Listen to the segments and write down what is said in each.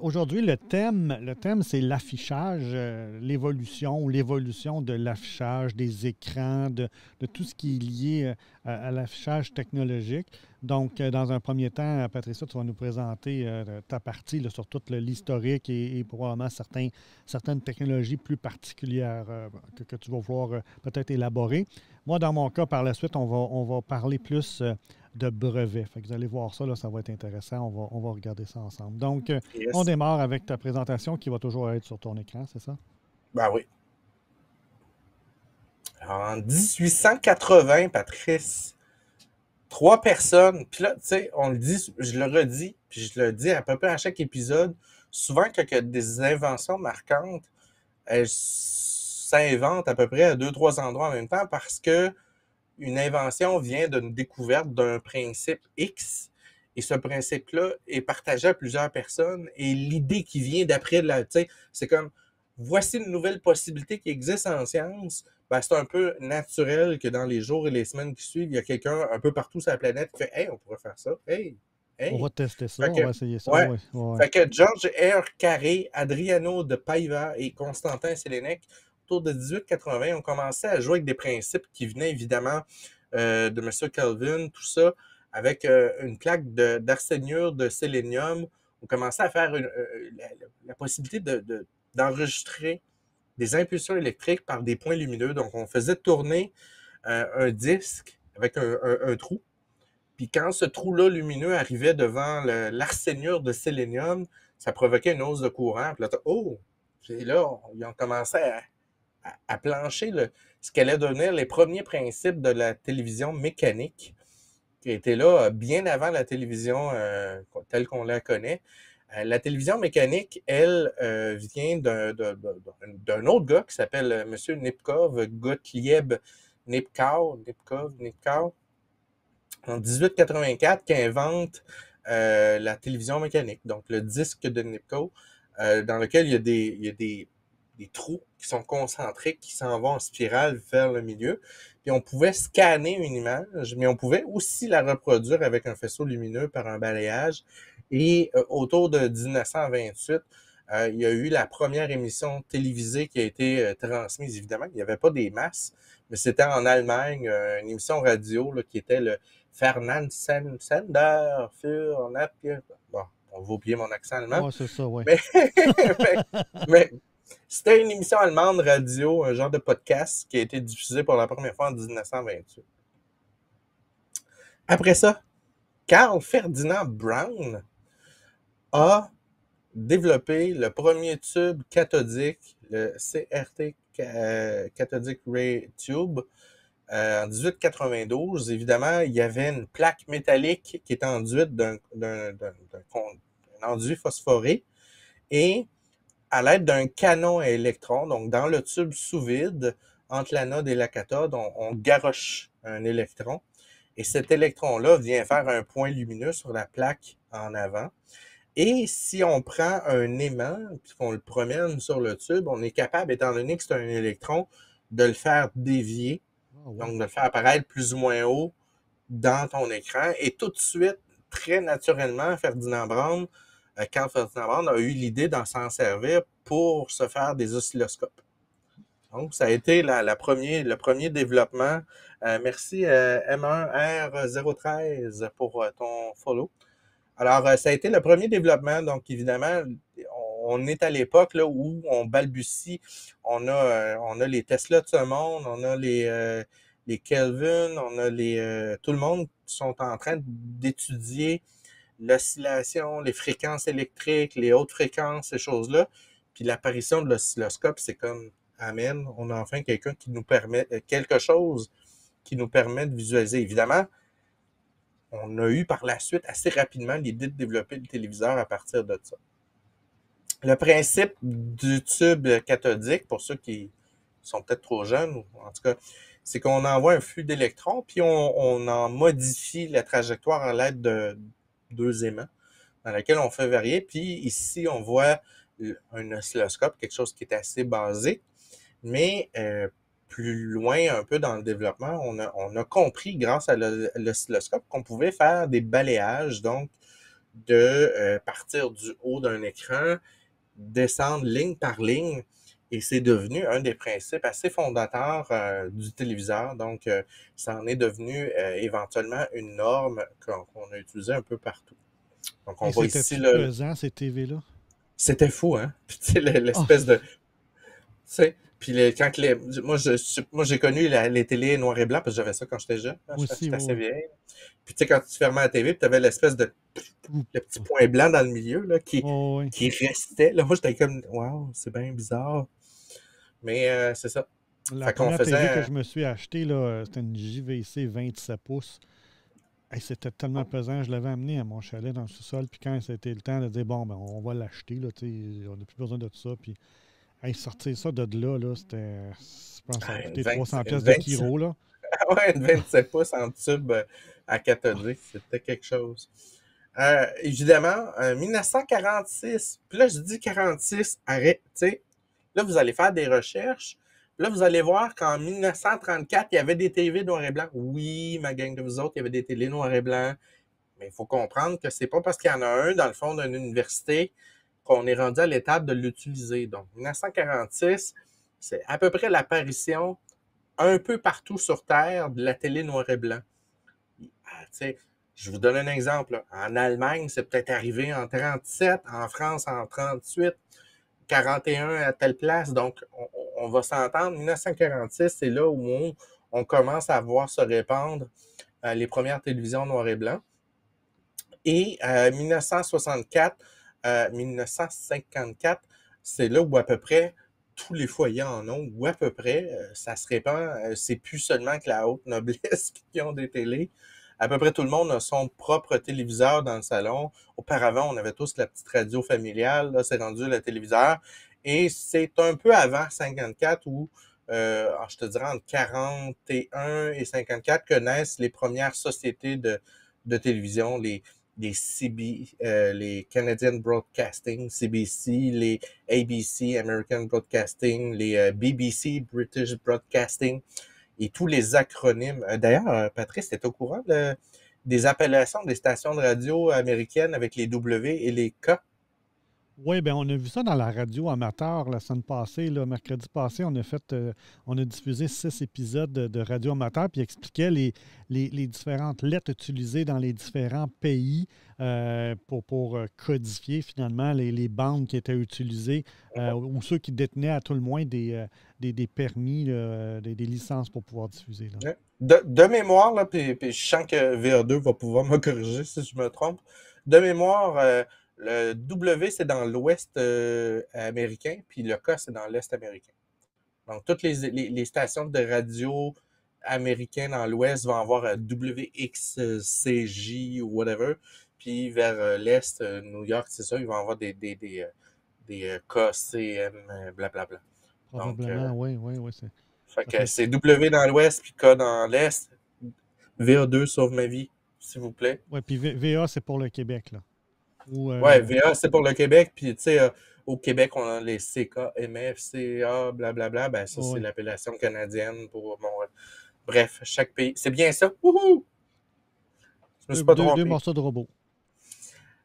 Aujourd'hui, le thème, c'est l'affichage, l'évolution ou l'évolution de l'affichage, des écrans, de tout ce qui est lié à l'affichage technologique. Donc, dans un premier temps, Patricia, tu vas nous présenter ta partie là, sur tout l'historique et probablement certaines technologies plus particulières que tu vas vouloir peut-être élaborer. Moi, dans mon cas, par la suite, on va parler plus de brevets. Fait que vous allez voir ça, là, ça va être intéressant. On va regarder ça ensemble. Donc, on Yes. démarre avec ta présentation qui va toujours être sur ton écran, c'est ça? Ben oui. En 1880, Patrice, 3 personnes, puis là, tu sais, on le dit, je le redis, puis je le dis à peu près à chaque épisode, souvent quand il y a des inventions marquantes, elles s'inventent à peu près à 2, 3 endroits en même temps parce que une invention vient d'une découverte d'un principe X et ce principe-là est partagé à plusieurs personnes et l'idée qui vient d'après, tu sais, c'est comme, voici une nouvelle possibilité qui existe en science, ben, c'est un peu naturel que dans les jours et les semaines qui suivent, il y a quelqu'un un peu partout sur la planète qui fait « Hey, on pourrait faire ça. Hey, On va hey. » tester ça, Fait on que, va essayer ça. ouais. Oui, oui. Fait que George R. Carré, Adriano de Paiva et Constantin Sélénèque, autour de 1880, ont commencé à jouer avec des principes qui venaient évidemment de M. Kelvin, tout ça, avec une plaque d'arséniure de sélénium. On commençait à faire la possibilité d'enregistrer des impulsions électriques par des points lumineux. Donc, on faisait tourner un disque avec un trou. Puis quand ce trou-là lumineux arrivait devant l'arséniure de sélénium, ça provoquait une hausse de courant. Puis là, et là, ils ont commencé à plancher ce qu'allait devenir les premiers principes de la télévision mécanique, qui était là bien avant la télévision telle qu'on la connaît. La télévision mécanique, elle, vient d'un autre gars qui s'appelle M. Nipkow, Gottlieb Nipkow, en 1884, qui invente la télévision mécanique, donc le disque de Nipkow, dans lequel il y a des trous qui sont concentriques, qui s'en vont en spirale vers le milieu. Puis on pouvait scanner une image, mais on pouvait aussi la reproduire avec un faisceau lumineux par un balayage. Et autour de 1928, il y a eu la première émission télévisée qui a été transmise. Évidemment, il n'y avait pas des masses, mais c'était en Allemagne, une émission radio là, qui était le Fernand Sender für Napier. Bon, on va oublier mon accent allemand. Oui, c'est ça, oui. Mais c'était une émission allemande radio, un genre de podcast qui a été diffusé pour la première fois en 1928. Après ça, Carl Ferdinand Braun a développé le premier tube cathodique, le CRT Cathodic Ray Tube, en 1892. Évidemment, il y avait une plaque métallique qui était enduite d'un enduit phosphoré et à l'aide d'un canon à électrons, donc dans le tube sous vide, entre l'anode et la cathode, on garoche un électron. Et cet électron-là vient faire un point lumineux sur la plaque en avant. Et si on prend un aimant et qu'on le promène sur le tube, on est capable, étant donné que c'est un électron, de le faire dévier, donc de le faire apparaître plus ou moins haut dans ton écran. Et tout de suite, très naturellement, Carl Ferdinand Braun a eu l'idée d'en s'en servir pour se faire des oscilloscopes. Donc, ça a été le premier développement. Merci M1R013 pour ton follow. Alors, ça a été le premier développement. Donc, évidemment, on est à l'époque là où on balbutie. On a les Tesla de ce monde, on a les Kelvin, on a tout le monde qui sont en train d'étudier l'oscillation, les fréquences électriques, les hautes fréquences, ces choses-là. Puis l'apparition de l'oscilloscope, c'est comme amen, on a enfin quelque chose qui nous permet de visualiser. Évidemment, on a eu par la suite assez rapidement l'idée de développer le téléviseur à partir de ça. Le principe du tube cathodique, pour ceux qui sont peut-être trop jeunes, ou en tout cas, c'est qu'on envoie un flux d'électrons, puis on en modifie la trajectoire à l'aide de deux aimants, dans laquelle on fait varier. Puis ici, on voit un oscilloscope, quelque chose qui est assez basique, mais plus loin un peu dans le développement, on a compris grâce à l'oscilloscope qu'on pouvait faire des balayages, donc de partir du haut d'un écran, descendre ligne par ligne, et c'est devenu un des principes assez fondateurs du téléviseur. Donc, ça en est devenu éventuellement une norme qu'on a utilisée un peu partout. Donc, on Et voit ici, c'était-tu là, pesant, ces TV-là? c'était fou, hein? Puis, tu sais, Oh, l'espèce de... Tu sais, puis quand moi, j'ai connu les télés noir et blanc, parce que j'avais ça quand j'étais jeune. Hein, moi aussi, j'étais assez oui. vieille. Puis, tu sais, quand tu fermais la TV, puis tu avais l'espèce de Oui. le petit point blanc dans le milieu, là, Oh, oui. qui restait. Là, moi, j'étais comme, waouh, c'est bien bizarre. Mais c'est ça. La Fait qu'on première TV que faisait. je me suis achetée, là, c'était une JVC 27 pouces. Hey, c'était tellement pesant, je l'avais amené à mon chalet dans le sous-sol, puis quand c'était le temps de dire, bon, ben, on va l'acheter, là, on n'a plus besoin de tout ça, puis hey, sortir ça de là, c'était, je pense que ça a Ah, coûté 300 une pièces de 27, kilo, là. ouais, une 27 pouces en tube à cathodique, c'était quelque chose. Évidemment, 1946, puis là, je dis 46, arrête, tu sais, là, vous allez faire des recherches, puis là, vous allez voir qu'en 1934, il y avait des TV noir et blanc. Oui, ma gang de vous autres, il y avait des télé noir et blanc, mais il faut comprendre que c'est pas parce qu'il y en a un dans le fond d'une université qu'on est rendu à l'étape de l'utiliser. Donc, 1946, c'est à peu près l'apparition un peu partout sur Terre de la télé noir et blanc. Je vous donne un exemple. En Allemagne, c'est peut-être arrivé en 37, en France en 38, 41 à telle place. Donc, on va s'entendre. 1946, c'est là où on commence à voir se répandre les premières télévisions noir et blanc. Et 1964, 1954, c'est là où à peu près tous les foyers en ont, ou à peu près, ça se répand. C'est plus seulement que la haute noblesse qui ont des télés. À peu près tout le monde a son propre téléviseur dans le salon. Auparavant, on avait tous la petite radio familiale. Là, c'est rendu le téléviseur. Et c'est un peu avant 54 où, je te dirais entre 41 et 54 que naissent les premières sociétés de télévision, les Canadian Broadcasting, CBC, les ABC, American Broadcasting, les BBC, British Broadcasting, et tous les acronymes. D'ailleurs, Patrice, t'es au courant des appellations des stations de radio américaines avec les W et les K? Oui, bien, on a vu ça dans la radio amateur la semaine passée, là, mercredi passé. On a diffusé 6 épisodes de radio amateur, puis il expliquait les différentes lettres utilisées dans les différents pays pour codifier finalement les bandes qui étaient utilisées ou ceux qui détenaient à tout le moins des permis, des licences pour pouvoir diffuser. Là. Ouais. De mémoire, là, puis je sens que VA2 va pouvoir me corriger si je me trompe. De mémoire, le W, c'est dans l'ouest américain, puis le K, c'est dans l'est américain. Donc, toutes les stations de radio américaines dans l'ouest vont avoir WXCJ ou whatever. Puis vers l'est, New York, c'est ça, ils vont avoir des KCM, blablabla. Donc, Probablement, oui, oui, oui. fait Ça que fait, c'est W dans l'ouest, puis K dans l'est. VA2, sauve ma vie, s'il vous plaît. ouais, puis VA, c'est pour le Québec, là. Ou, Ouais, VA, c'est pour le Québec. Puis, tu sais, au Québec, on a les CK, MF, CA, blablabla. Ben, ça, c'est ouais. l'appellation canadienne pour Montréal. Bref, chaque pays. C'est bien ça. Wouhou! Je me suis pas Deux trompé. morceaux de robot.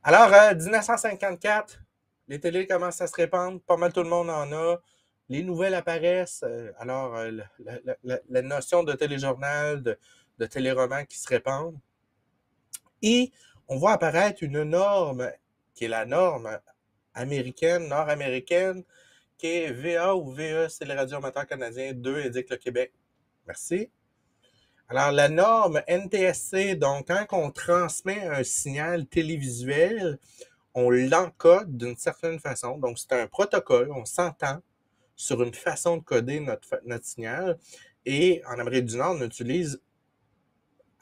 Alors, 1954, les télés commencent à se répandre. Pas mal tout le monde en a. Les nouvelles apparaissent. Alors, la notion de téléjournal, de téléroman qui se répandent. Et on voit apparaître une norme qui est la norme américaine, nord-américaine, qui est VA ou VE, c'est le radioamateur canadien, 2 indique le Québec. Merci. Alors, la norme NTSC, donc, quand on transmet un signal télévisuel, on l'encode d'une certaine façon. Donc, c'est un protocole, on s'entend sur une façon de coder notre signal. Et en Amérique du Nord, on utilise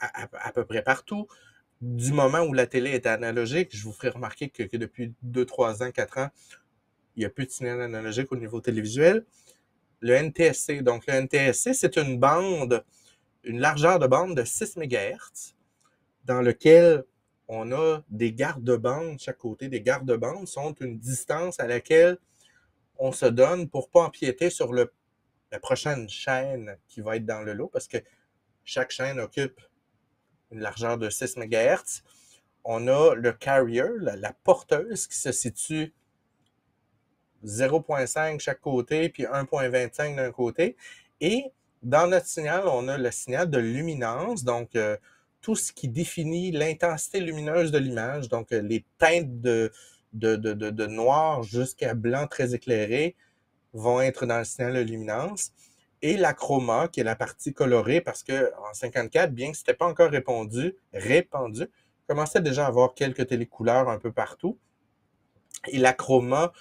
à peu près partout du moment où la télé était analogique, je vous ferai remarquer que depuis 2, 3 ans, 4 ans, il n'y a plus de signal analogique au niveau télévisuel. Le NTSC. Donc, le NTSC, c'est une largeur de bande de 6 MHz dans lequel on a des garde-bandes de chaque côté. Des garde-bandes sont une distance à laquelle on se donne pour ne pas empiéter sur la prochaine chaîne qui va être dans le lot, parce que chaque chaîne occupe une largeur de 6 MHz. On a le carrier, la porteuse, qui se situe 0,5 chaque côté, puis 1,25 d'un côté. Et dans notre signal, on a le signal de luminance, donc tout ce qui définit l'intensité lumineuse de l'image, donc les teintes de noir jusqu'à blanc très éclairé vont être dans le signal de luminance. Et la chroma, qui est la partie colorée, parce qu'en 54, bien que ce n'était pas encore répandu, commençait déjà à avoir quelques télécouleurs un peu partout. Et la chroma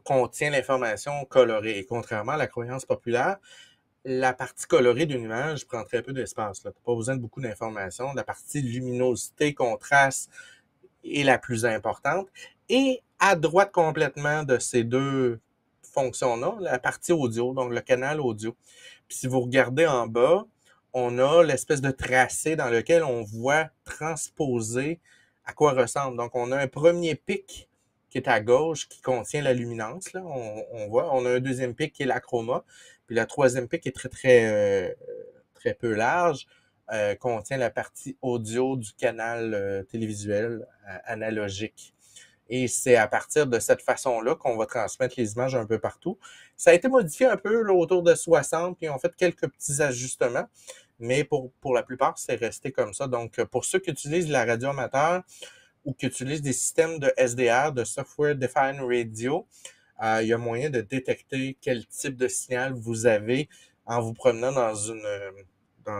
contient l'information colorée. Et contrairement à la croyance populaire, la partie colorée d'une image prend très peu d'espace. Tu n'as pas besoin de beaucoup d'informations. La partie luminosité, contraste est la plus importante. Et à droite complètement de ces deux fonctions-là, la partie audio, donc le canal audio. Puis si vous regardez en bas, on a l'espèce de tracé dans lequel on voit transposer à quoi ressemble. Donc, on a un premier pic qui est à gauche, qui contient la luminance, là, on voit. On a un deuxième pic qui est la chroma. Puis la troisième pic est très peu large, contient la partie audio du canal télévisuel analogique. Et c'est à partir de cette façon-là qu'on va transmettre les images un peu partout. Ça a été modifié un peu là, autour de 60, puis on fait quelques petits ajustements, mais pour la plupart, c'est resté comme ça. Donc, pour ceux qui utilisent la radio amateur ou qui utilisent des systèmes de SDR, de Software Defined Radio, il y a moyen de détecter quel type de signal vous avez en vous promenant dans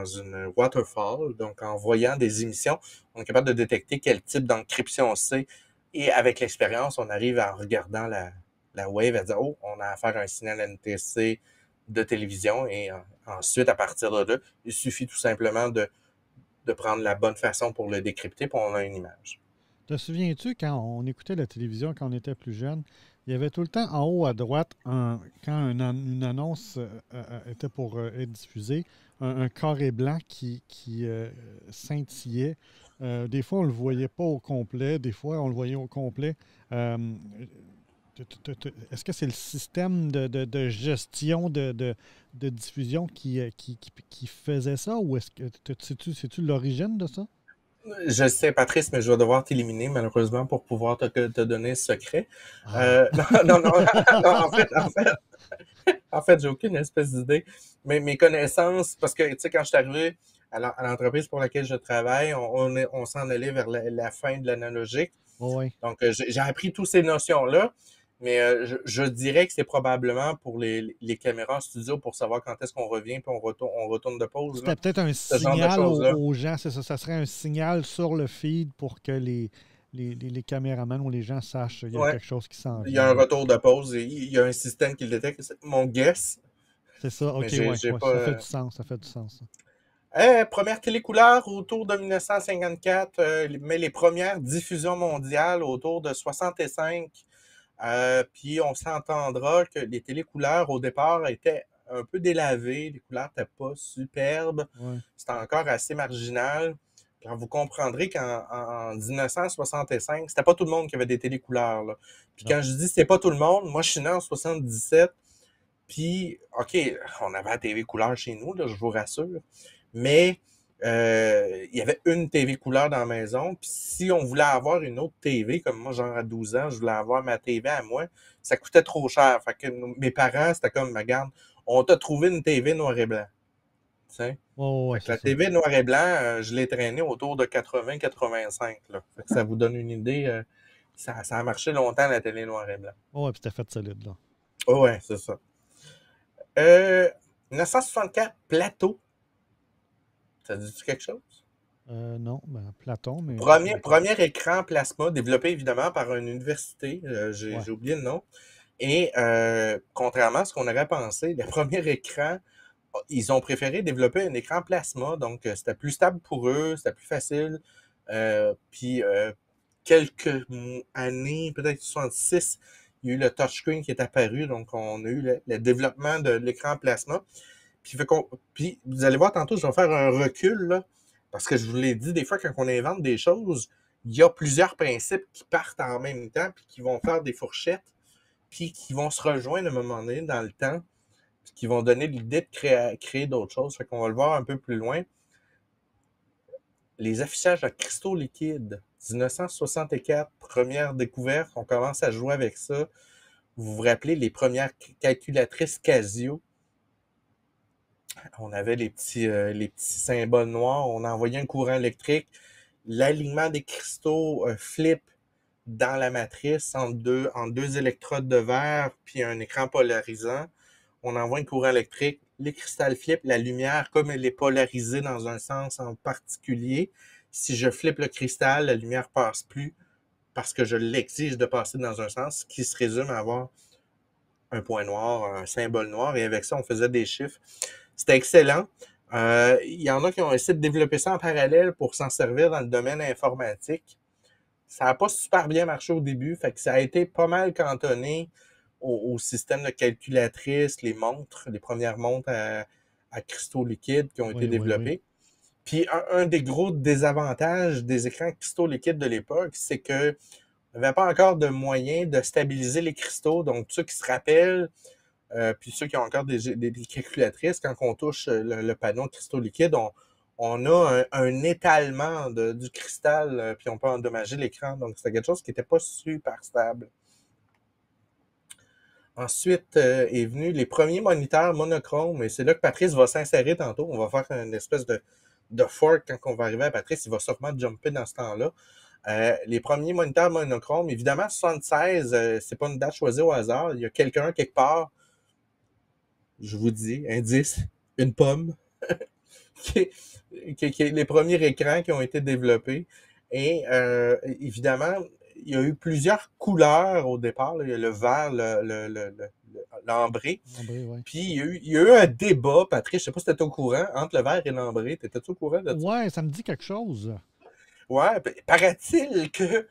une waterfall, donc en voyant des émissions, on est capable de détecter quel type d'encryption c'est. Et avec l'expérience, on arrive en regardant la wave à dire, oh, on a affaire à un signal NTSC de télévision. Et ensuite, à partir de là, il suffit tout simplement de prendre la bonne façon pour le décrypter, puis on a une image. Te souviens-tu, quand on écoutait la télévision, quand on était plus jeune, il y avait tout le temps en haut à droite, quand une annonce était pour être diffusée, un carré blanc qui scintillait. Des fois, on ne le voyait pas au complet, des fois, on le voyait au complet. Euh, Est-ce que c'est le système de gestion de diffusion qui faisait ça, ou est-ce que sais-tu l'origine de ça? Je sais, Patrice, mais je vais devoir t'éliminer, malheureusement, pour pouvoir te donner ce secret. Ah. Non, non, non, en fait, j'ai aucune espèce d'idée. Mais mes connaissances, parce que, tu sais, quand je suis arrivé à l'entreprise pour laquelle je travaille, on s'en allait vers la fin de l'analogique. Oh, oui. Donc, j'ai appris toutes ces notions-là, mais je dirais que c'est probablement pour les caméras en studio pour savoir quand est-ce qu'on revient puis on retourne de pause, là. C'était peut-être un Ce genre de signal choses-là. aux gens, c'est ça. Ça serait un signal sur le feed pour que les caméramans ou les gens sachent qu'il y a Ouais. quelque chose qui s'en Il y a vient, un là. retour de pause et il y a un système qui le détecte. C'est mon guess, C'est ça, mais OK, j'ai ouais, j'ai ouais, pas. ça fait du sens, ça fait du sens, ça. Première télécouleur autour de 1954, mais les premières diffusions mondiales autour de 65. Puis on s'entendra que les télécouleurs au départ étaient un peu délavées, les couleurs n'étaient pas superbes, Ouais. c'était encore assez marginal. Quand vous comprendrez qu'en 1965, c'était pas tout le monde qui avait des télécouleurs, là. Puis Non. quand je dis c'est pas tout le monde, moi je suis né en 77, puis OK, on avait la TV couleur chez nous, là, je vous rassure, mais il y avait une TV couleur dans la maison, puis si on voulait avoir une autre TV, comme moi, genre à 12 ans, je voulais avoir ma TV à moi, ça coûtait trop cher. Fait que mes parents, c'était comme, regarde, on t'a trouvé une TV noir et blanc. Tu sais? Ouais, ouais, ouais, Fait que c'est la ça. TV noir et blanc, je l'ai traînée autour de 80-85. Là. Fait que ça vous donne une idée. Ça a marché longtemps, la télé noir et blanc. Ouais, ouais, puis c'était fait solide, là. Oh, ouais, c'est ça. Euh, 1964, Plateau. Ça dit-tu quelque chose? Non, ben, Platon, mais d'accord. Premier écran plasma développé évidemment par une université, Ouais. j'ai oublié le nom. Et contrairement à ce qu'on aurait pensé, les premiers écrans, ils ont préféré développer un écran plasma, donc c'était plus stable pour eux, c'était plus facile Puis quelques années, peut-être 66, il y a eu le touchscreen qui est apparu, donc on a eu le développement de l'écran plasma. Puis vous allez voir tantôt, je vais faire un recul, là, parce que je vous l'ai dit, des fois, quand on invente des choses, il y a plusieurs principes qui partent en même temps, puis qui vont faire des fourchettes, puis qui vont se rejoindre à un moment donné dans le temps, puis qui vont donner l'idée de créer d'autres choses. Fait qu'on va le voir un peu plus loin. Les affichages à cristaux liquides, 1964, première découverte, on commence à jouer avec ça. Vous vous rappelez les premières calculatrices Casio? On avait les petits symboles noirs, on envoyait un courant électrique, l'alignement des cristaux flip dans la matrice en deux électrodes de verre puis un écran polarisant. On envoie un courant électrique, les cristals flip, la lumière, comme elle est polarisée dans un sens en particulier, si je flippe le cristal, la lumière passe plus parce que je l'exige de passer dans un sens qui se résume à avoir un point noir, un symbole noir, et avec ça, on faisait des chiffres. C'était excellent. Il y en a qui ont essayé de développer ça en parallèle pour s'en servir dans le domaine informatique. Ça n'a pas super bien marché au début, fait que ça a été pas mal cantonné au système de calculatrice, les montres, les premières montres à cristaux liquides qui ont été Oui, oui, oui. développées. Puis un des gros désavantages des écrans cristaux liquides de l'époque, c'est que il n'y avait pas encore de moyen de stabiliser les cristaux. Donc, ceux qui se rappellent, puis ceux qui ont encore des calculatrices, quand on touche le panneau cristaux liquides, on a un étalement du cristal, puis on peut endommager l'écran. Donc, c'était quelque chose qui n'était pas super stable. Ensuite est venu les premiers moniteurs monochromes, et c'est là que Patrice va s'insérer tantôt. On va faire une espèce de fork quand on va arriver à Patrice. Il va sûrement jumper dans ce temps-là. Les premiers moniteurs monochromes, évidemment, 76, c'est pas une date choisie au hasard. Il y a quelqu'un quelque part, je vous dis, indice, une pomme, qui est les premiers écrans qui ont été développés. Et évidemment, il y a eu plusieurs couleurs au départ. Là. Il y a le vert, l'ambré. Ambré, oui. Puis il y a eu un débat, Patrice, je sais pas si tu étais au courant, entre le vert et l'ambré. T'étais-tu au courant de ça? Ouais, ça me dit quelque chose. Ouais, paraît-il que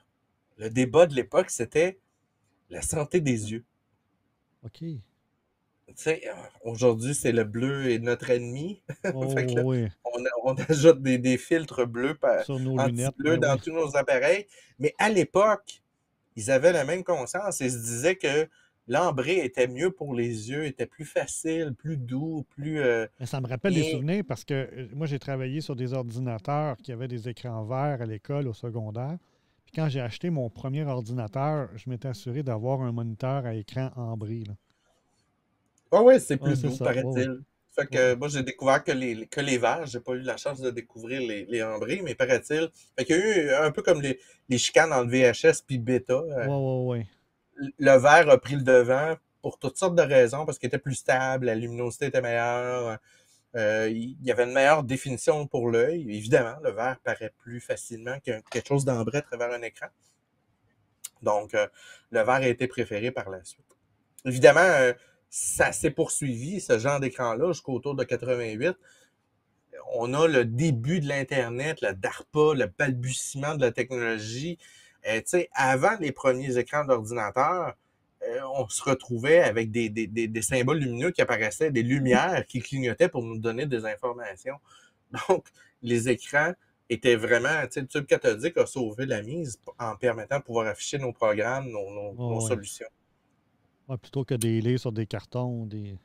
le débat de l'époque, c'était la santé des yeux. OK. Tu sais, aujourd'hui, c'est le bleu est notre ennemi. Fait que là, Oh, oui. on ajoute des filtres bleus, Sur nos lunettes, anti-bleus ben dans oui. tous nos appareils. Mais à l'époque, ils avaient la même conscience et se disaient que l'ambré était mieux pour les yeux, était plus facile, plus doux, plus... Mais ça me rappelle des et souvenirs parce que moi, j'ai travaillé sur des ordinateurs qui avaient des écrans verts à l'école, au secondaire. Puis quand j'ai acheté mon premier ordinateur, je m'étais assuré d'avoir un moniteur à écran ambré, là. ah ouais, c'est Ah, plus c'est doux, ça. Oui, oui. paraît-il. Fait Ouais. que moi, j'ai découvert que les verts. J'ai pas eu la chance de découvrir les ambrés, mais paraît-il. Fait qu'il y a eu un peu comme les chicanes entre VHS puis Beta. Ouais, ouais, ouais. Le vert a pris le devant pour toutes sortes de raisons, parce qu'il était plus stable, la luminosité était meilleure, il y avait une meilleure définition pour l'œil. Évidemment, le vert paraît plus facilement que quelque chose d'ambré à travers un écran. Donc, le vert a été préféré par la suite. Évidemment, ça s'est poursuivi, ce genre d'écran-là, jusqu'au tour de 88. On a le début de l'Internet, le DARPA, le balbutiement de la technologie. Tu sais, avant les premiers écrans d'ordinateur, on se retrouvait avec des symboles lumineux qui apparaissaient, des lumières qui clignotaient pour nous donner des informations. Donc, les écrans étaient vraiment, tu sais, le tube cathodique a sauvé la mise en permettant de pouvoir afficher nos programmes, nos Ouais, ouais. solutions. Ouais, plutôt que des lire sur des cartons, des.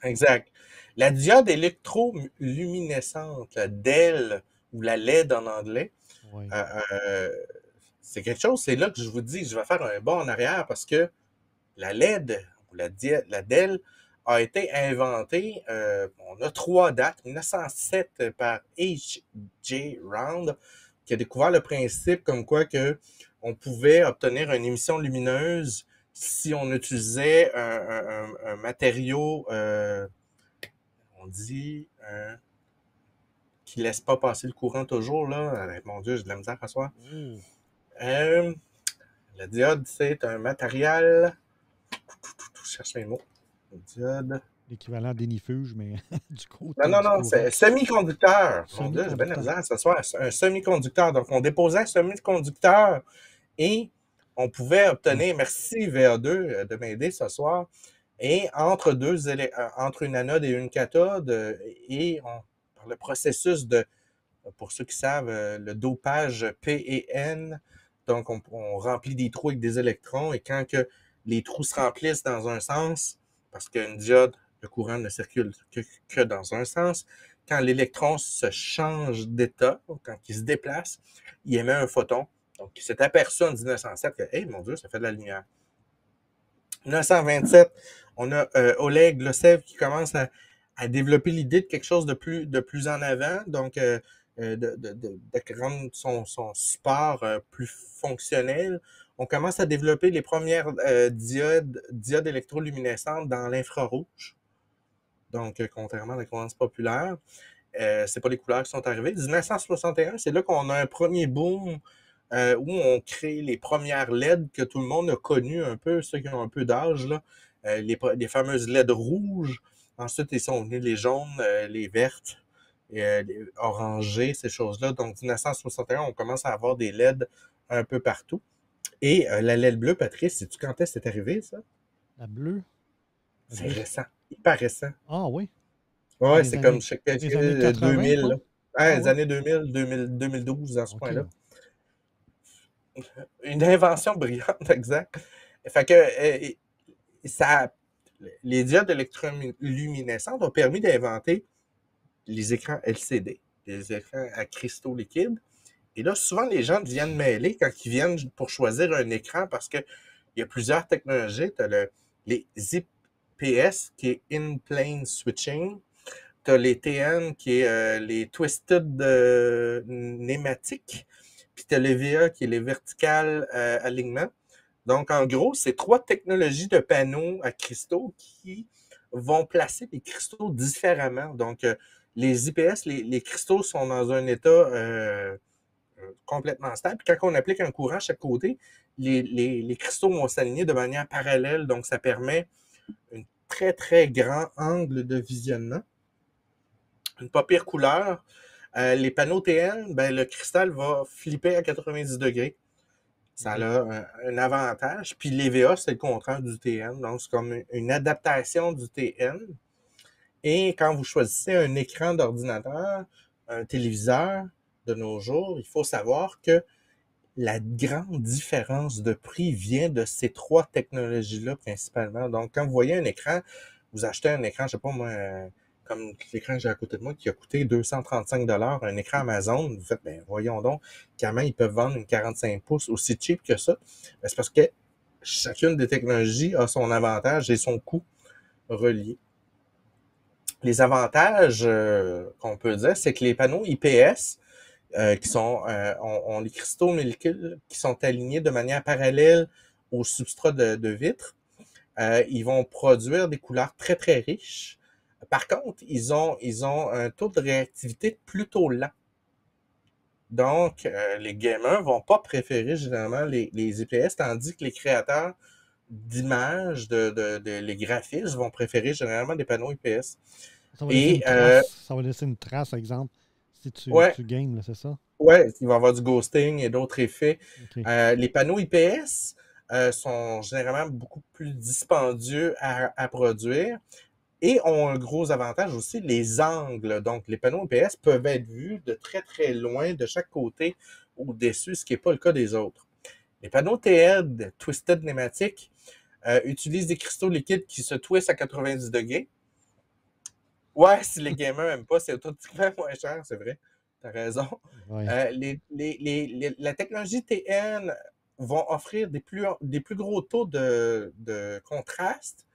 Exact. La diode électroluminescente, la DEL ou la LED en anglais, Ouais. euh, euh, c'est quelque chose, c'est là que je vous dis, je vais faire un bond en arrière parce que la LED ou la DEL a été inventée, on a trois dates, 1907 par H.J. Round, qui a découvert le principe comme quoi que on pouvait obtenir une émission lumineuse si on utilisait un matériau, on dit, qui ne laisse pas passer le courant toujours, là. Mon Dieu, j'ai de la misère à soi. Oh. Euh, la diode, c'est un matériel. Je cherche mes mots. Diode. l'équivalent d'énifuge, mais du Non, côté non, du non, courant. c'est semi-conducteur. Mon Dieu, j'ai bien de la Semi-conducteur. misère ce soir. Un semi-conducteur. Donc, on déposait un semi-conducteur et on pouvait Ouais. obtenir, merci VA2 de m'aider ce soir, et entre une anode et une cathode, par le processus de, pour ceux qui savent, le dopage P et N, donc on remplit des trous avec des électrons, et quand que les trous se remplissent dans un sens, parce qu'une diode, le courant ne circule que dans un sens, quand l'électron se change d'état, quand il se déplace, il émet un photon. Donc, il s'est aperçu en 1907 que, hey, mon Dieu, ça fait de la lumière. 1927, on a Oleg Glossev qui commence à développer l'idée de quelque chose de plus en avant, donc de rendre son support plus fonctionnel. On commence à développer les premières diodes électroluminescentes dans l'infrarouge. Donc, contrairement à la croyance populaire, c'est pas les couleurs qui sont arrivées. 1961, c'est là qu'on a un premier boom où on crée les premières LED que tout le monde a connues un peu, ceux qui ont un peu d'âge, là, les fameuses LED rouges. Ensuite, ils sont venus les jaunes, les vertes, les orangées, ces choses-là. Donc, 1961, on commence à avoir des LED un peu partout. Et la LED bleue, Patrice, sais-tu quand est-ce que c'est arrivé, ça? La bleue. La C'est bleue. récent, hyper récent. Ah oui. Dans Ouais, les c'est comme années, chaque les années 80, 2000, quoi. là. Ouais, Ah les oui. années 2000, 2012, dans ce OK. coin-là. Une invention brillante, exact. Fait que ça, les diodes électroluminescentes ont permis d'inventer les écrans LCD, les écrans à cristaux liquides. Et là, souvent, les gens viennent mêler quand ils viennent pour choisir un écran parce qu'il y a plusieurs technologies. Tu as les IPS, qui est In-Plane Switching. Tu as les TN, qui est les Twisted Nématiques. Puis tu as les VA, qui est les Vertical Alignement. Donc, en gros, c'est trois technologies de panneaux à cristaux qui vont placer les cristaux différemment. Donc, les IPS, les cristaux sont dans un état complètement stable. Puis quand on applique un courant à chaque côté, les cristaux vont s'aligner de manière parallèle. Donc, ça permet un très, très grand angle de visionnement. Une pas pire couleur. Les panneaux TN, ben, le cristal va flipper à 90 degrés. Ça OK. a un avantage. Puis l'EVA, c'est le contraire du TN. Donc, c'est comme une adaptation du TN. Et quand vous choisissez un écran d'ordinateur, un téléviseur de nos jours, il faut savoir que la grande différence de prix vient de ces trois technologies-là principalement. Donc, quand vous voyez un écran, vous achetez un écran, je sais pas moi, comme l'écran que j'ai à côté de moi qui a coûté 235 un écran Amazon, vous faites, ben voyons donc, comment ils peuvent vendre une 45 pouces aussi cheap que ça? Ben, c'est parce que chacune des technologies a son avantage et son coût relié. Les avantages qu'on peut dire, c'est que les panneaux IPS, qui sont ont les cristaux molécules qui sont alignés de manière parallèle au substrat de vitre. Ils vont produire des couleurs très, très riches. Par contre, ils ont un taux de réactivité plutôt lent. Donc, les gamers vont pas préférer généralement les IPS, tandis que les créateurs d'images, les graphistes vont préférer généralement des panneaux IPS. Ça va laisser une Et, trace. Ça va laisser une trace, exemple, si ouais, tu games, là, c'est ça? ouais, il va y avoir du ghosting et d'autres effets. OK. Les panneaux IPS sont généralement beaucoup plus dispendieux à produire et ont un gros avantage aussi, les angles. Donc, les panneaux IPS peuvent être vus de très, très loin, de chaque côté ou dessus, ce qui n'est pas le cas des autres. Les panneaux TED, Twisted Nematic, utilisent des cristaux liquides qui se twistent à 90 degrés. Ouais, si les gamers n'aiment pas, c'est automatiquement moins cher, c'est vrai. T'as raison. Ouais. La technologie TN vont offrir des plus gros taux de contraste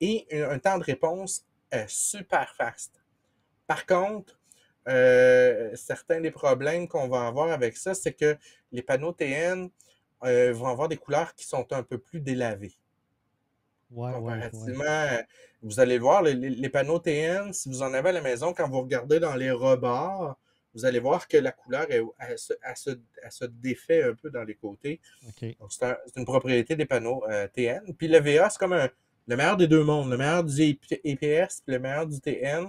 et un temps de réponse super fast. Par contre, certains des problèmes qu'on va avoir avec ça, c'est que les panneaux TN vont avoir des couleurs qui sont un peu plus délavées. Ouais, ouais, ouais. Comparativement, vous allez voir, les panneaux TN, si vous en avez à la maison, quand vous regardez dans les rebords, vous allez voir que la couleur, elle se défait un peu dans les côtés. OK. Donc, c'est une propriété des panneaux TN. Puis le VA, c'est comme le meilleur des deux mondes, le meilleur du EPS et le meilleur du TN.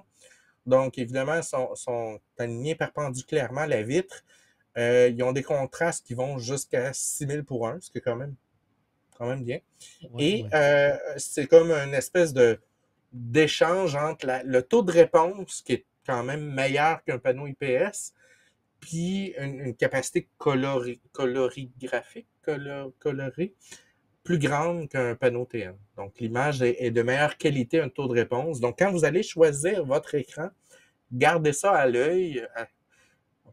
Donc, évidemment, ils sont alignés perpendiculairement à la vitre. Ils ont des contrastes qui vont jusqu'à 6000 pour 1, ce qui est quand même bien. Ouais, Et ouais. c'est comme une espèce d'échange entre le taux de réponse, qui est quand même meilleur qu'un panneau IPS, puis une capacité colorée plus grande qu'un panneau TN. Donc, l'image est de meilleure qualité, un taux de réponse. Donc, quand vous allez choisir votre écran, gardez ça à l'œil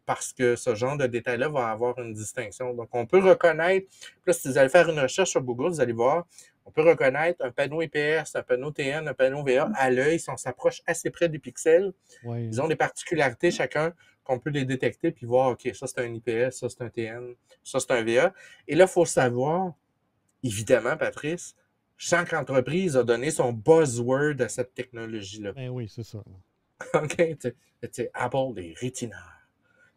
parce que ce genre de détail-là va avoir une distinction. Donc, on peut reconnaître, là, si vous allez faire une recherche sur Google, vous allez voir, on peut reconnaître un panneau IPS, un panneau TN, un panneau VA à l'œil si on s'approche assez près des pixels. Ouais, Ils hein. ont des particularités chacun qu'on peut les détecter puis voir, OK, ça c'est un IPS, ça c'est un TN, ça c'est un VA. Et là, il faut savoir, évidemment, Patrice, chaque entreprise a donné son buzzword à cette technologie-là. Ben oui, c'est ça. OK? Apple, les Retina,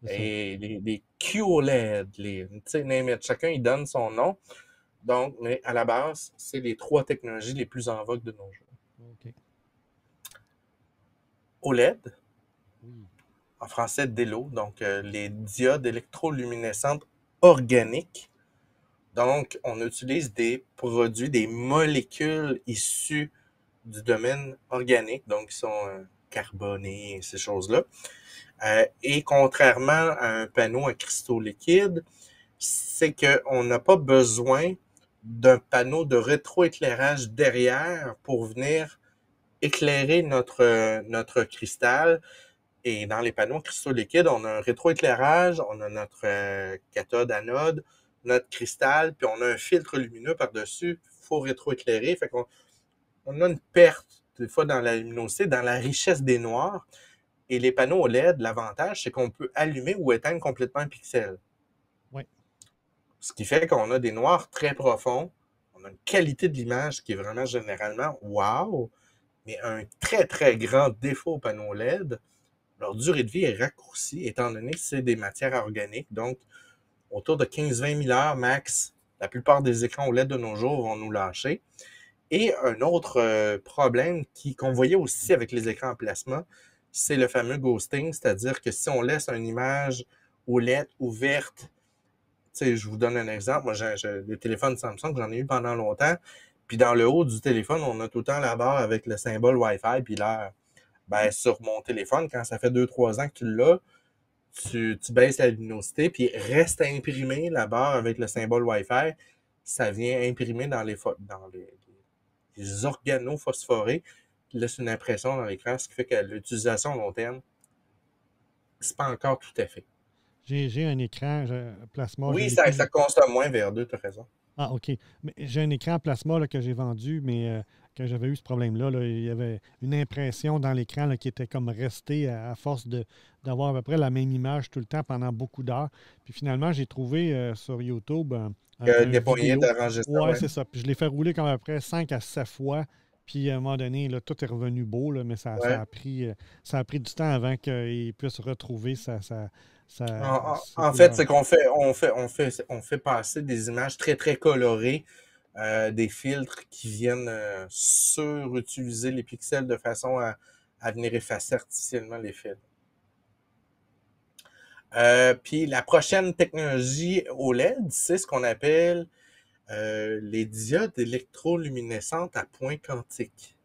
C'est ça. et les QOLED, name it. Chacun, il donne son nom. Donc, mais à la base, c'est les trois technologies les plus en vogue de nos jours. OK. OLED, Oui. en français DELO, donc les diodes électroluminescentes organiques. Donc, on utilise des produits, des molécules issues du domaine organique, donc qui sont carbonés, ces choses-là. Et contrairement à un panneau à cristaux liquides, c'est qu'on n'a pas besoin d'un panneau de rétroéclairage derrière pour venir éclairer notre cristal. Et dans les panneaux cristaux liquides, on a un rétroéclairage, on a notre cathode, anode, notre cristal, puis on a un filtre lumineux par-dessus. Il faut rétroéclairer. Fait qu'on a une perte, des fois, dans la luminosité, dans la richesse des noirs. Et les panneaux OLED, l'avantage, c'est qu'on peut allumer ou éteindre complètement un pixel. Ouais. Ce qui fait qu'on a des noirs très profonds. On a une qualité de l'image qui est vraiment généralement wow, mais un très, très grand défaut au panneau LED, leur durée de vie est raccourcie, étant donné que c'est des matières organiques. Donc, autour de 15-20 000 heures max, la plupart des écrans OLED de nos jours vont nous lâcher. Et un autre problème qu'on voyait aussi avec les écrans en plasma, c'est le fameux ghosting, c'est-à-dire que si on laisse une image OLED ouverte, je vous donne un exemple. Moi, j'ai des téléphones Samsung, j'en ai eu pendant longtemps. Puis dans le haut du téléphone, on a tout le temps la barre avec le symbole Wi-Fi puis l'heure. Ben, sur mon téléphone, quand ça fait 2-3 ans que tu l'as, tu baisses la luminosité, puis reste imprimé la barre avec le symbole Wi-Fi. Ça vient imprimer dans les organophosphorés, qui laisse une impression dans l'écran, ce qui fait que l'utilisation à long terme, c'est pas encore tout à fait. J'ai un écran plasma. Je Oui, l'ai ça, plus. ça consomme moins VR2, tu as raison. Ah, OK. Mais j'ai un écran plasma là, que j'ai vendu, mais quand j'avais eu ce problème-là, là, il y avait une impression dans l'écran là, qui était comme restée à force d'avoir à peu près la même image tout le temps pendant beaucoup d'heures. Puis finalement, j'ai trouvé sur YouTube un Des moyens vidéo. d'arranger ça, Ouais, ouais. c'est ça. Puis je l'ai fait rouler comme à peu près 5 à 7 fois. Puis à un moment donné, là, tout est revenu beau, là, mais Ouais. ça a pris du temps avant qu'il puisse retrouver En cette fait, couleur. c'est on fait passer des images très, très colorées, des filtres qui viennent surutiliser les pixels de façon à venir effacer artificiellement les films. Puis la prochaine technologie OLED, c'est ce qu'on appelle les diodes électroluminescentes à point quantique,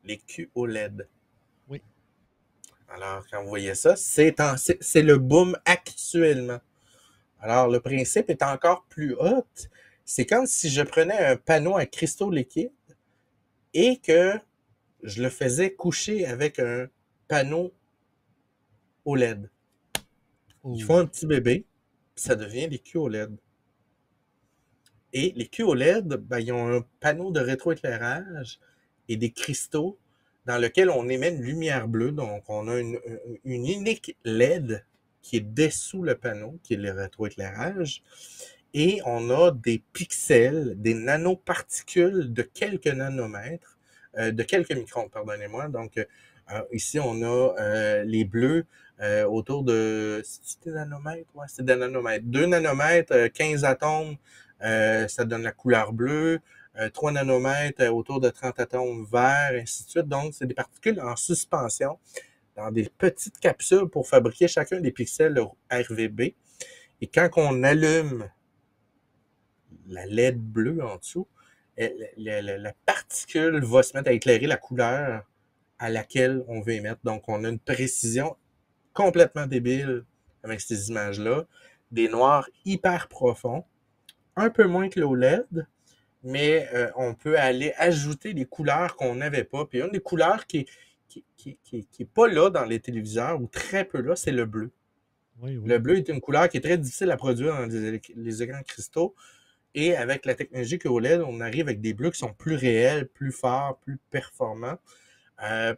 les QOLED. Oui. Alors, quand vous voyez ça, c'est le boom actuellement. Alors, le principe est encore plus haut. C'est comme si je prenais un panneau à cristaux liquides et que je le faisais coucher avec un panneau OLED. Ils Oh. font un petit bébé, puis ça devient des QOLED. Et les QOLED, ben, ils ont un panneau de rétroéclairage et des cristaux dans lequel on émet une lumière bleue. Donc, on a une unique LED qui est dessous le panneau, qui est le rétroéclairage. Et on a des pixels, des nanoparticules de quelques nanomètres, de quelques microns, pardonnez-moi. Donc, ici, on a les bleus autour de... C'est des nanomètres? Ouais, c'est des nanomètres. 2 nanomètres, 15 atomes Ça donne la couleur bleue. 3 nanomètres autour de 30 atomes verts, ainsi de suite. Donc, c'est des particules en suspension dans des petites capsules pour fabriquer chacun des pixels RVB. Et quand on allume la LED bleue en dessous, la particule va se mettre à éclairer la couleur à laquelle on veut émettre. Donc, on a une précision complètement débile avec ces images-là. Des noirs hyper profonds, un peu moins que l'OLED, mais on peut aller ajouter des couleurs qu'on n'avait pas. Puis une des couleurs qui est pas là dans les téléviseurs, ou très peu là, c'est le bleu. Oui, oui. Le bleu est une couleur qui est très difficile à produire dans les écrans cristaux. Et avec la technologie QOLED, on arrive avec des bleus qui sont plus réels, plus forts, plus performants.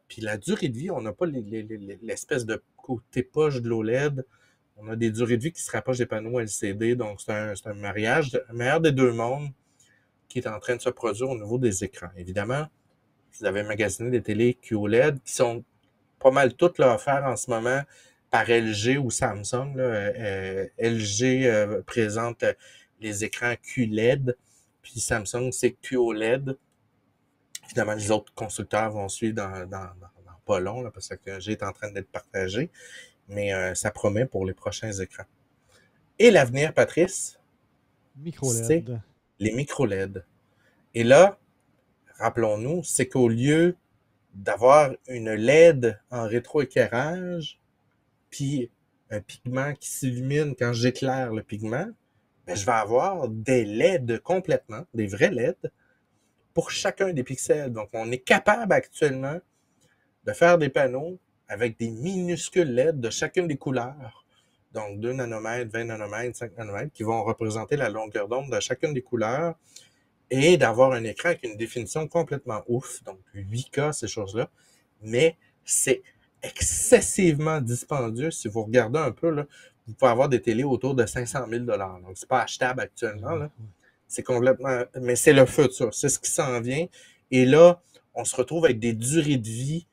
Puis la durée de vie, on n'a pas l'espèce de côté poche de l'OLED. On a des durées de vie qui se rapprochent des panneaux LCD. Donc, c'est un mariage, le meilleur des deux mondes qui est en train de se produire au niveau des écrans. Évidemment, vous avez magasiné des télés QOLED qui sont pas mal toutes là, offertes en ce moment par LG ou Samsung. LG présente les écrans QLED, puis Samsung, c'est QOLED. Évidemment, les autres constructeurs vont suivre dans pas long, là, parce que LG est en train d'être partagé, mais ça promet pour les prochains écrans. Et l'avenir, Patrice, c'est Micro-LED. les micro-LED. Et là, rappelons-nous, c'est qu'au lieu d'avoir une LED en rétroéclairage, puis un pigment qui s'illumine quand j'éclaire le pigment, ben, je vais avoir des LED complètement, des vrais LED, pour chacun des pixels. Donc, on est capable actuellement de faire des panneaux avec des minuscules LED de chacune des couleurs. Donc, 2 nanomètres, 20 nanomètres, 5 nanomètres, qui vont représenter la longueur d'onde de chacune des couleurs, et d'avoir un écran avec une définition complètement ouf, donc 8K, ces choses-là. Mais c'est excessivement dispendieux. Si vous regardez un peu, là, vous pouvez avoir des télés autour de 500 000 $. Donc, c'est pas achetable actuellement. Là. C'est complètement... Mais c'est le futur. C'est ce qui s'en vient. Et là, on se retrouve avec des durées de vie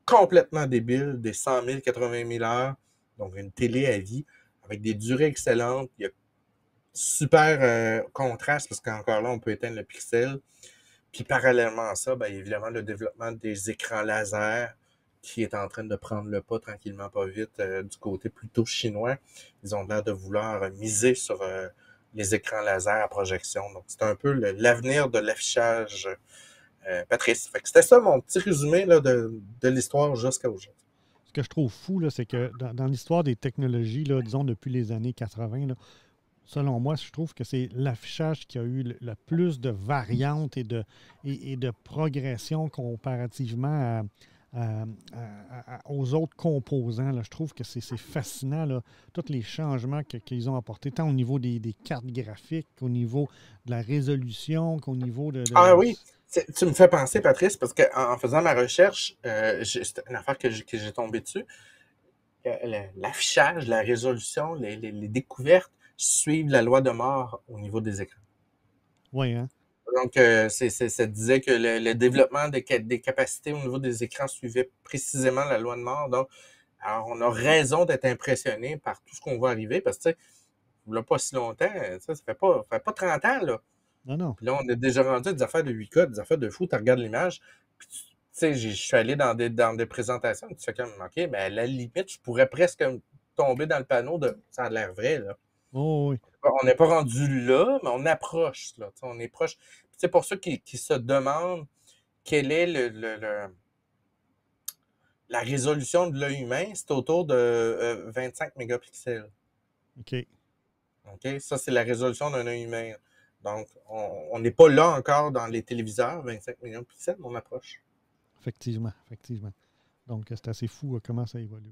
complètement débiles, des 100 000, 80 000 heures. Donc, une télé à vie avec des durées excellentes. Il y a super contraste parce qu'encore là, on peut éteindre le pixel. Puis parallèlement à ça, bien évidemment, le développement des écrans laser qui est en train de prendre le pas tranquillement, pas vite, du côté plutôt chinois. Ils ont l'air de vouloir miser sur les écrans laser à projection. Donc, c'est un peu l'avenir de l'affichage, Patrice. Fait que c'était ça mon petit résumé là, de l'histoire jusqu'à aujourd'hui. Ce que je trouve fou, là, c'est que dans l'histoire des technologies, là, disons depuis les années 80, là, selon moi, je trouve que c'est l'affichage qui a eu le plus de variantes et de progression comparativement aux autres composants. Là. Je trouve que c'est fascinant, là, tous les changements qu'ils ont apportés, tant au niveau des cartes graphiques, qu'au niveau de la résolution, qu'au niveau Ah oui, tu me fais penser, Patrice, parce qu'en faisant ma recherche, c'est une affaire que j'ai tombé dessus. L'affichage, la résolution, les découvertes suivent la loi de Moore au niveau des écrans. Oui, hein? Donc, ça disait que le développement des capacités au niveau des écrans suivait précisément la loi de Moore. Donc, alors, on a raison d'être impressionné par tout ce qu'on va arriver, parce que, tu sais, il n'y a pas si longtemps, ça fait pas 30 ans, là. Non, non. Puis là, on est déjà rendu à des affaires de 8K, des affaires de fou. Tu regardes l'image, puis tu sais, je suis allé dans des présentations, tu fais comme, OK, ben à la limite, je pourrais presque tomber dans le panneau de ça a l'air vrai, là. Oh, oui. On n'est pas rendu là, mais on approche, là. On est proche. C'est pour ceux qui se demandent quelle est la résolution de l'œil humain, c'est autour de 25 mégapixels. OK. OK? Ça, c'est la résolution d'un œil humain. Donc, on n'est pas là encore dans les téléviseurs, 25 millions de pixels, mais on approche. Effectivement, effectivement. Donc, c'est assez fou comment ça a évolué.